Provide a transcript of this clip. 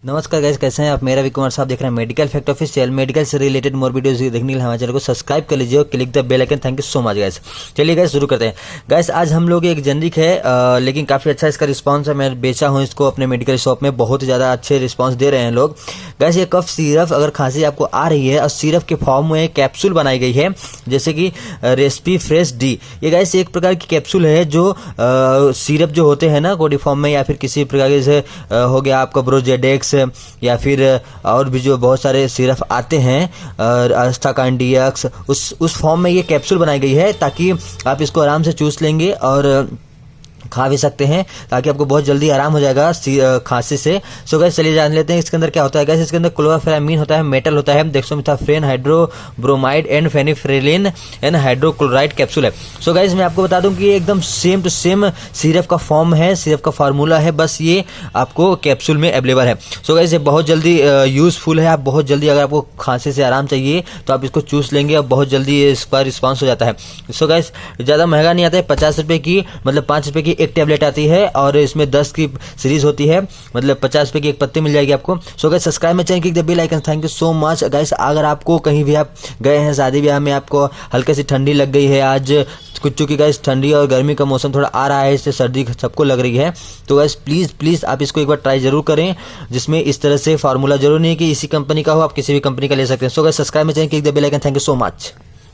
नमस्कार गाइस, कैसे हैं आप। मेरा भी कुमार साहब देख रहे हैं मेडिकल फैक्ट ऑफिशियल। मेडिकल से रिलेटेड मोर वीडियोस देखने के लिए हमारे चैनल को सब्सक्राइब कर लीजिए और click the bell icon. Thank you so much guys. चलिए गाइस शुरू करते हैं। गाइस आज हम लोग एक जेनरिक है लेकिन काफ़ी अच्छा इसका रिस्पांस है। मैं बेचा हूँ इसको अपने मेडिकल शॉप में, बहुत ज़्यादा अच्छे रिस्पॉन्स दे रहे हैं लोग। गाइस ये कफ सिरप अगर खांसी आपको आ रही है और सिरप के फॉर्म में कैप्सूल बनाई गई है, जैसे कि रेसिपी फ्रेश डी। ये गाइस एक प्रकार की कैप्सूल है जो सिरप जो होते हैं ना कोडी फॉर्म में, या फिर किसी प्रकार के जैसे हो गया आपका ब्रोजेडेक्स, या फिर और भी जो बहुत सारे सिरप आते हैं अस्टाकांडियक्स, उस फॉर्म में ये कैप्सूल बनाई गई है ताकि आप इसको आराम से चूस लेंगे और खा भी सकते हैं, ताकि आपको बहुत जल्दी आराम हो जाएगा खांसी से। सो गाइस चलिए जान लेते हैं इसके अंदर क्या होता है। गाइस इसके अंदर क्लोराफेनामिन होता है, मेटल होता है, dexamethasone, hydrobromide and phenylephrine and hydrochloride capsule है। सो गाइस मैं आपको बता दूं कि ये एकदम सेम टू सेम सिरप का फॉर्म है, सिरप का फार्मूला है, बस ये आपको कैप्सूल में अवेलेबल है। सो गाइस ये बहुत जल्दी यूजफुल है। आप बहुत जल्दी अगर आपको खांसी से आराम चाहिए तो आप इसको चूस लेंगे और बहुत जल्दी इसका रिस्पॉन्स हो जाता है। सो गाइस ज़्यादा महंगा नहीं आता है, 50 रुपये की मतलब 5 रुपये की एक टेबलेट आती है और इसमें 10 की सीरीज होती है, मतलब 50 रुपये की एक पत्ती मिल जाएगी आपको। सो गाइस सब्सक्राइब में channel click the bell icon. Thank you so much guys. अगर आपको कहीं भी आप गए हैं शादी ब्याह में, आपको हल्की सी ठंडी लग गई है आज, कुछ चूँकि गाइस ठंडी और गर्मी का मौसम थोड़ा आ रहा है, इससे सर्दी सबको लग रही है, तो गाइस प्लीज़ आप इसको एक बार ट्राई जरूर करें, जिसमें इस तरह से फार्मूला जरूर नहीं है कि इसी कंपनी का हो, आप किसी भी कंपनी का ले सकते हैं। सो गाइस सब्सक्राइब में channel click the bell icon. Thank you so much.